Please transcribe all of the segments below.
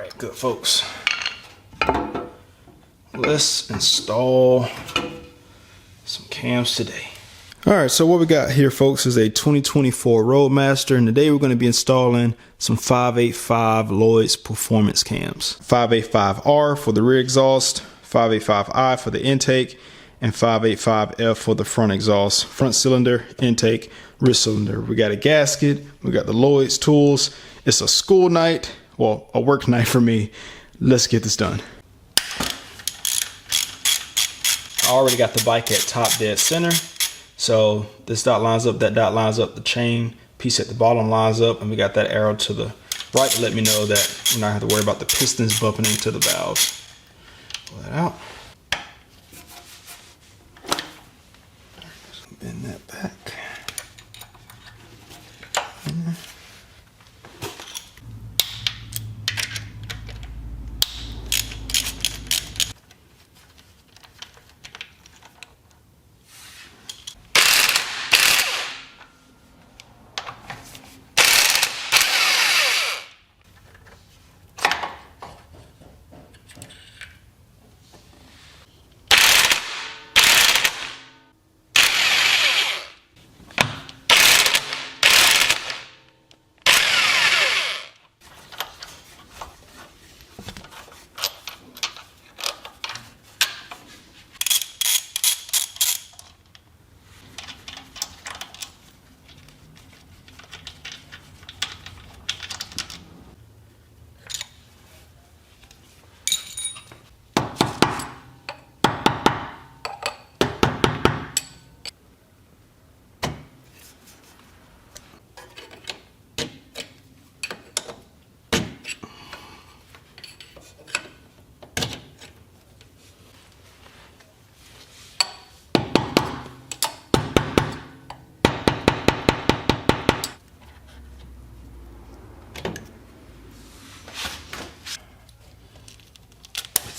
right, good folks. Let's install some cams today. All right, so what we got here, folks, is a 2024 Roadmaster, and today we're going to be installing some 585 Lloyd's performance cams. 585R for the rear exhaust, 585I for the intake, and 585F for the front exhaust, front cylinder, intake, rear cylinder. We got a gasket, we got the Lloyd's tools. It's a school night, well, a work night for me. Let's get this done. I already got the bike at top dead center. So this dot lines up, that dot lines up, the chain piece at the bottom lines up, and we got that arrow to the right to let me know that we're not have to worry about the pistons bumping into the valves. Pull that out. Bend that back.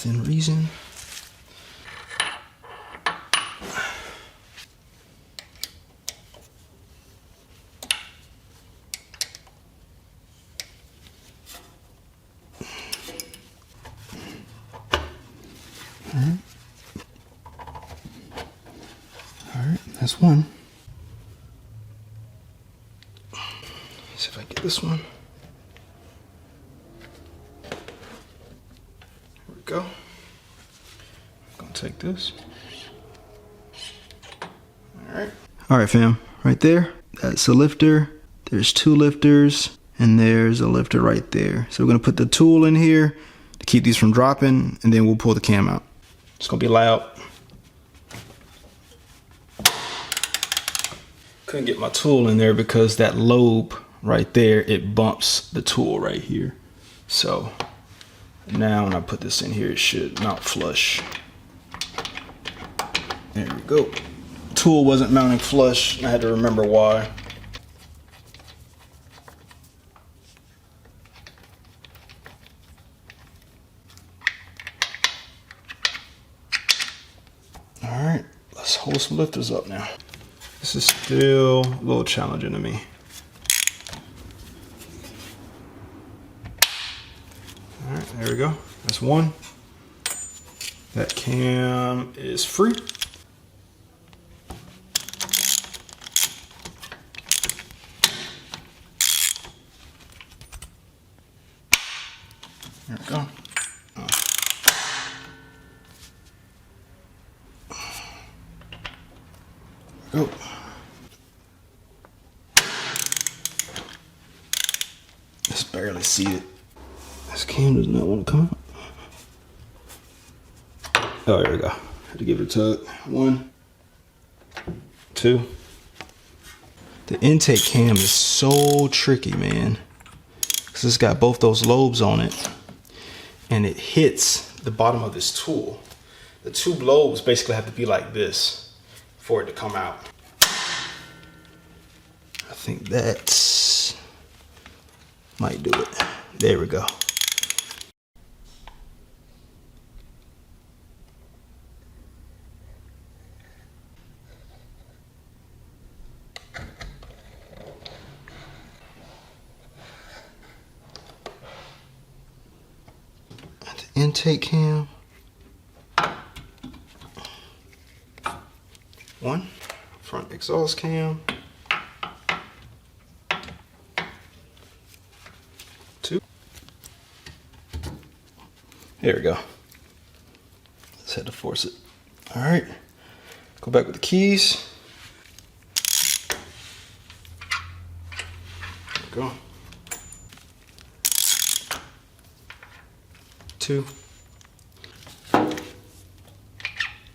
Within reason. All right, that's one. Let's see if I get this one. Go. I'm gonna take this. All right, fam. Right there, that's a lifter. There's two lifters, and there's a lifter right there. So we're gonna put the tool in here to keep these from dropping, and then we'll pull the cam out. It's gonna be loud. Couldn't get my tool in there because that lobe right there, it bumps the tool right here. So now when I put this in here, it should mount flush. There we go. Tool wasn't mounting flush. I had to remember why. All right, let's hold some lifters up now. This is still a little challenging to me. All right, there we go. That's one. That cam is free. There we go. There we go. It's barely seated. This cam does not want to come out. Oh, there we go. Had to give it a tug. One, two. The intake cam is so tricky, man, because it's got both those lobes on it, and it hits the bottom of this tool. The two lobes basically have to be like this for it to come out. I think that might do it. There we go. intake cam. 1 front exhaust cam. 2. There we go. Just had to force it. All right, go back with the keys. There we go. 2,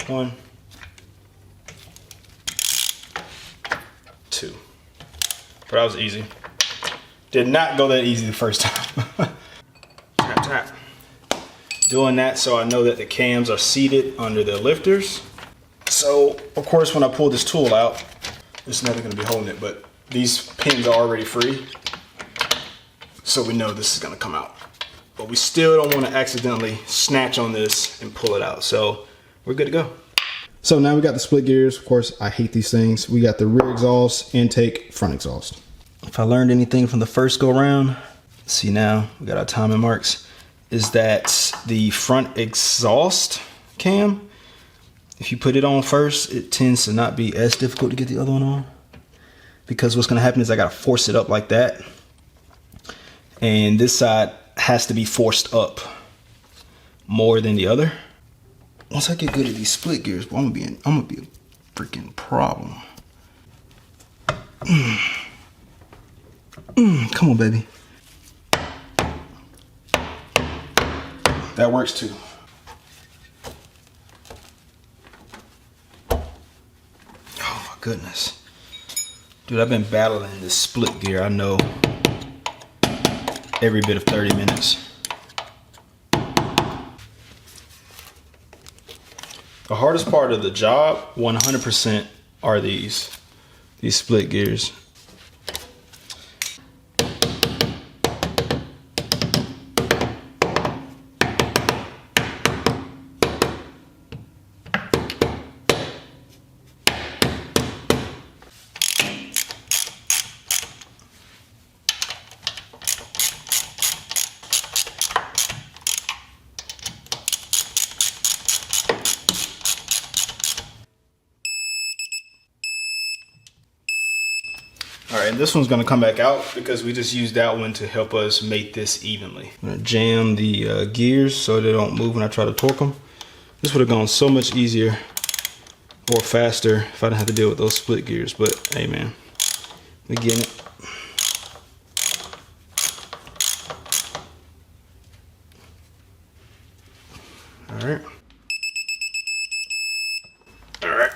1, 2. But that was easy. Did not go that easy the first time. Tap, tap. Doing that so I know that the cams are seated under the lifters. So, of course, when I pull this tool out, there's nothing going to be holding it, but these pins are already free. So we know this is going to come out. But we still don't want to accidentally snatch on this and pull it out. So we're good to go. So now we got the split gears. Of course, I hate these things. We got the rear exhaust, intake, front exhaust. If I learned anything from the first go round, see now, we got our timing marks, is that the front exhaust cam, if you put it on first, it tends to not be as difficult to get the other one on. Because what's going to happen is I got to force it up like that. And this side has to be forced up more than the other. Once I get good at these split gears, I'm gonna be a freaking problem. Come on, baby. That works too. Oh my goodness. Dude, I've been battling this split gear, I know, every bit of 30 minutes. The hardest part of the job, 100%, are these split gears. All right, and this one's gonna come back out because we just used that one to help us mate this evenly. I'm gonna jam the gears so they don't move when I try to torque them. This would have gone so much easier or faster if I didn't have to deal with those split gears, but hey man, we getting it. All right. All right.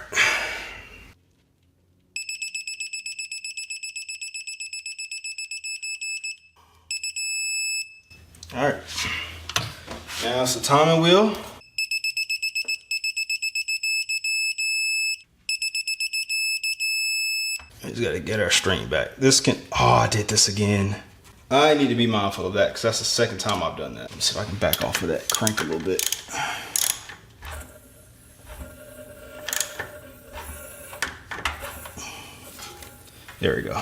All right, now it's the timing wheel. We just gotta get our string back. This can, oh, I did this again. I need to be mindful of that because that's the second time I've done that. Let me see if I can back off of that crank a little bit. There we go.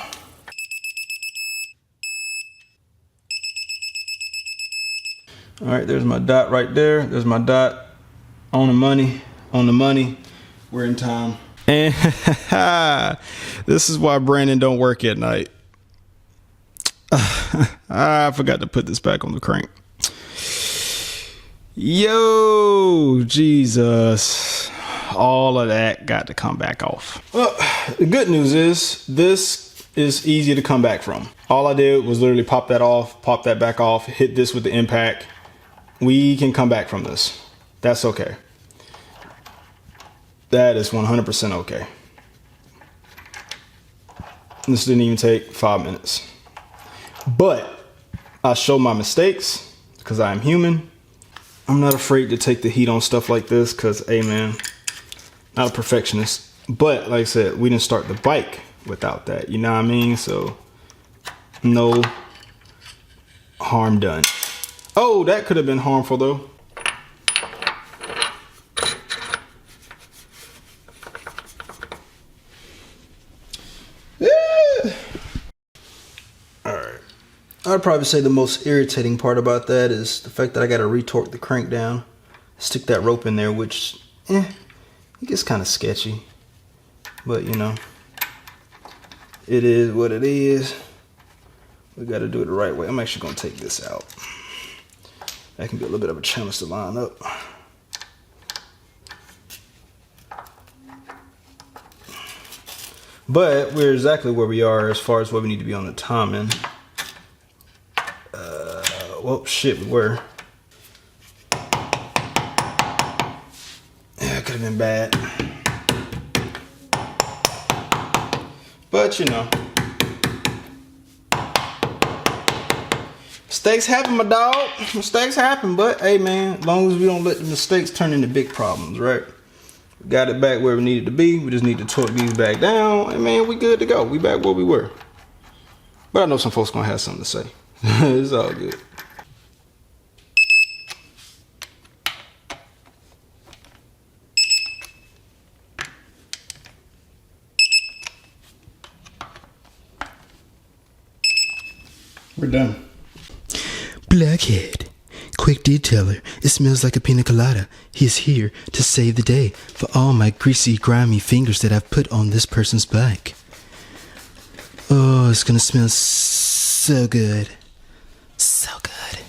All right, there's my dot right there. There's my dot on the money, We're in time. And this is why Brandon don't work at night. I forgot to put this back on the crank. Yo, Jesus. All of that got to come back off. Well, the good news is this is easy to come back from. All I did was literally pop that off, pop that back off, hit this with the impact. We can come back from this. That's okay. That is 100% okay. This didn't even take 5 minutes. But I show my mistakes because I am human. I'm not afraid to take the heat on stuff like this because, hey man, not a perfectionist. But like I said, we didn't start the bike without that. You know what I mean? So no harm done. Oh, that could have been harmful though. Yeah. All right. I'd probably say the most irritating part about that is the fact that I got to retorque the crank down, stick that rope in there, which, it gets kind of sketchy. But, you know, it is what it is. We got to do it the right way. I'm actually going to take this out. That can be a little bit of a challenge to line up. But we're exactly where we are as far as where we need to be on the timing. Well, shit, we were. Yeah, it could have been bad. But, you know. Mistakes happen, my dog. Mistakes happen, but hey, man, as long as we don't let the mistakes turn into big problems, right? We got it back where we needed to be. We just need to torque these back down, and man, we good to go. We back where we were. But I know some folks gonna have something to say. It's all good. We're done. Blackhead, quick detailer. It smells like a pina colada. He is here to save the day for all my greasy, grimy fingers that I've put on this person's bike. Oh, it's gonna smell so good. So good.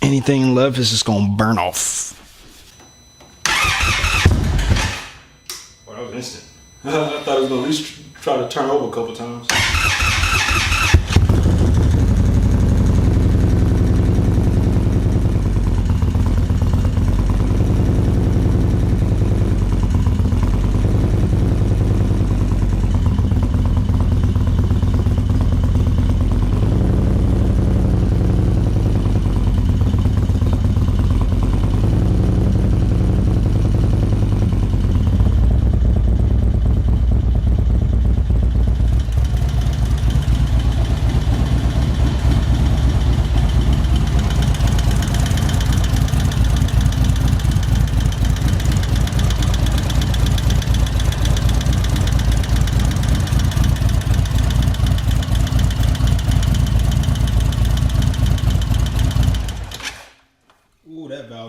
Anything left is just gonna burn off. Well, that was instant. I thought it was gonna at least try to turn over a couple times.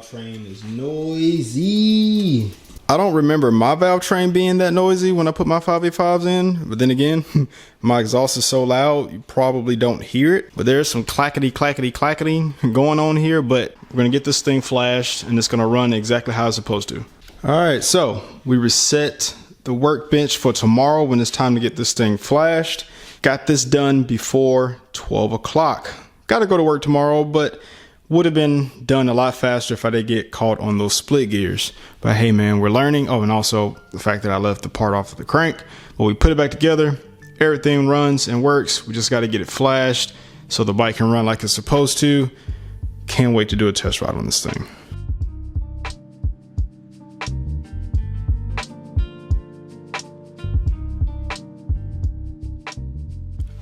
Train is noisy. I don't remember my valve train being that noisy when I put my 585s in, but then again, my exhaust is so loud you probably don't hear it. But there's some clackety going on here, but we're gonna get this thing flashed and it's gonna run exactly how it's supposed to. All right, so we reset the workbench for tomorrow when it's time to get this thing flashed. Got this done before 12 o'clock. Gotta go to work tomorrow, but would have been done a lot faster if I did get caught on those split gears. But hey man, we're learning. Oh, and also the fact that I left the part off of the crank, but we put it back together. Everything runs and works. We just got to get it flashed so the bike can run like it's supposed to. Can't wait to do a test ride on this thing.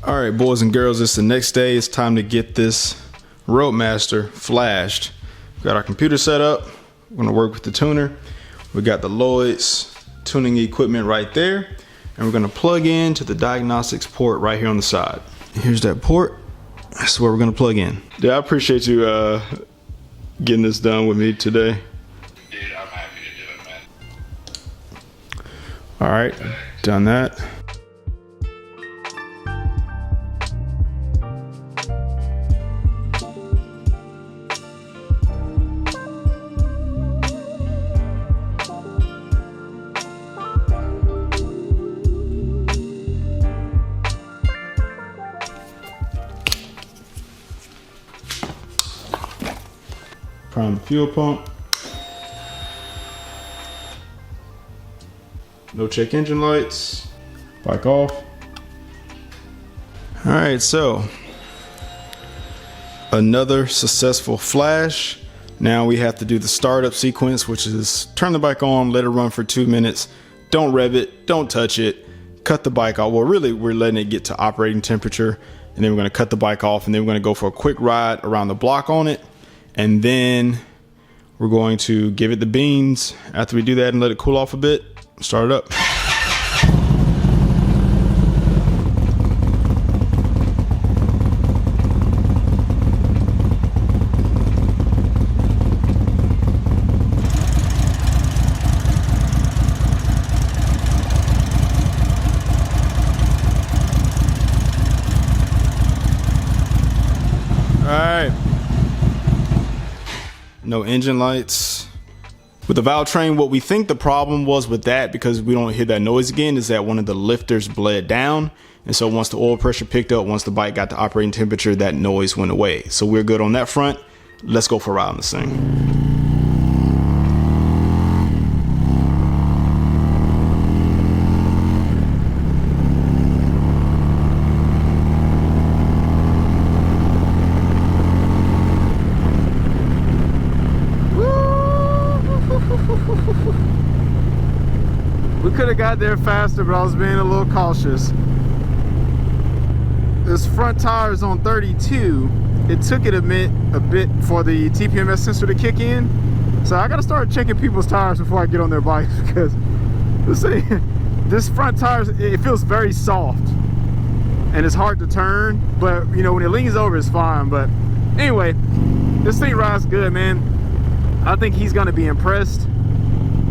All right, boys and girls, it's the next day. It's time to get this Roadmaster flashed. We got our computer set up. We're gonna work with the tuner. We got the Lloydz tuning equipment right there, and we're gonna plug in to the diagnostics port right here on the side. Here's that port. That's where we're gonna plug in. Dude, I appreciate you getting this done with me today. Dude, I'm happy to do it, man. All right, done that. Prime the fuel pump. No check engine lights. Bike off. All right, so another successful flash. Now we have to do the startup sequence, which is turn the bike on, let it run for 2 minutes. Don't rev it, don't touch it. Cut the bike off. Well, really, we're letting it get to operating temperature, and then we're gonna cut the bike off, and then we're gonna go for a quick ride around the block on it. And then we're going to give it the beans after we do that and let it cool off a bit. Start it up. No engine lights. With the valve train, what we think the problem was with that, because we don't hear that noise again, is that one of the lifters bled down. And so once the oil pressure picked up, once the bike got to operating temperature, that noise went away. So we're good on that front. Let's go for a ride on this thing. We could have got there faster, but I was being a little cautious. This front tire is on 32. It took it a bit for the TPMS sensor to kick in. So I gotta start checking people's tires before I get on their bikes, because this front tire, it feels very soft and it's hard to turn, but you know, when it leans over it's fine. But anyway, this thing rides good, man. I think he's gonna be impressed.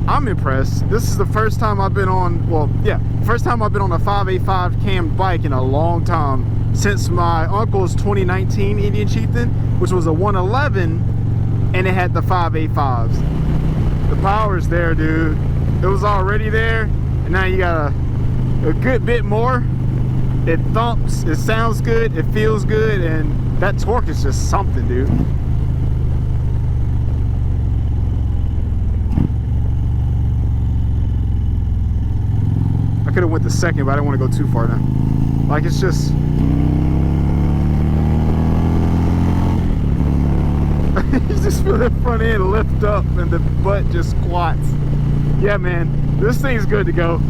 I'm impressed. This is the first time I've been on, well, yeah, first time I've been on a 585 cam bike in a long time, since my uncle's 2019 Indian Chieftain, which was a 111, and it had the 585s. The power's there, dude. It was already there, and now you got a good bit more. It thumps, it sounds good, it feels good, and that torque is just something, dude. I could have went the second, but I didn't want to go too far now. Like, it's just... you just feel that front end lift up and the butt just squats. Yeah, man, this thing's good to go.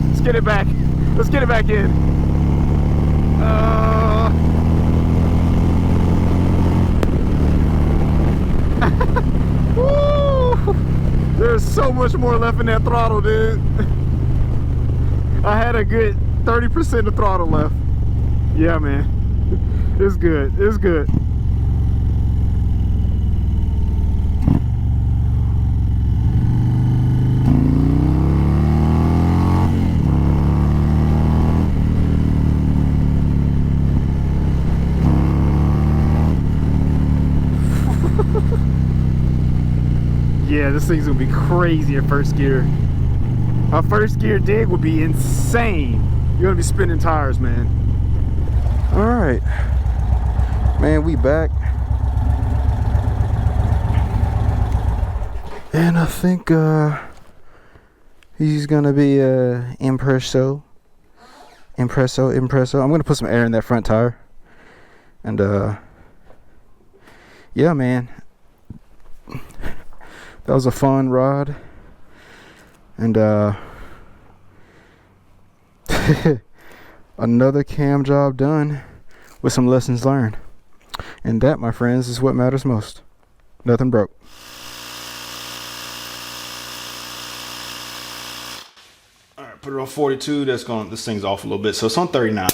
Let's get it back. Let's get it back in. Woo! There's so much more left in that throttle, dude. I had a good 30% of throttle left. Yeah, man. It's good. It's good. Yeah, this thing's gonna be crazy in first gear. A first gear dig would be insane. You're gonna be spinning tires, man. All right, man, we back. And I think he's gonna be impresso. I'm gonna put some air in that front tire. And yeah, man, that was a fun ride. And another cam job done with some lessons learned. And that, my friends, is what matters most. Nothing broke. All right, put it on 42. This thing's off a little bit, so it's on 39.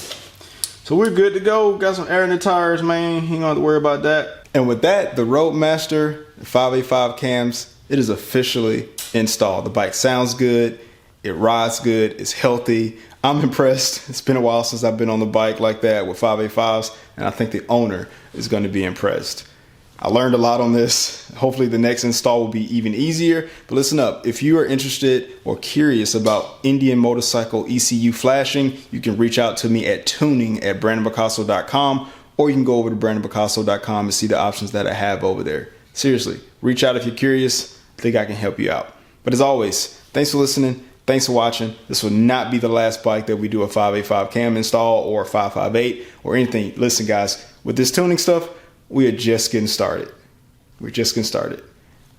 So we're good to go. Got some air in the tires, man. You don't have to worry about that. And with that, the Roadmaster 585 cams, it is officially installed. The bike sounds good, it rides good, it's healthy. I'm impressed. It's been a while since I've been on the bike like that with 585s, and I think the owner is going to be impressed. I learned a lot on this. Hopefully the next install will be even easier. But listen up, if you are interested or curious about Indian Motorcycle ECU flashing, you can reach out to me at tuning@brandonbicasso.com, or you can go over to brandonbicasso.com and see the options that I have over there. Seriously, reach out if you're curious. I think I can help you out. But as always, thanks for listening. Thanks for watching. This will not be the last bike that we do a 585 cam install or a 558 or anything. Listen, guys, with this tuning stuff, we are just getting started. We're just getting started.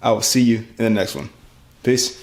I will see you in the next one. Peace.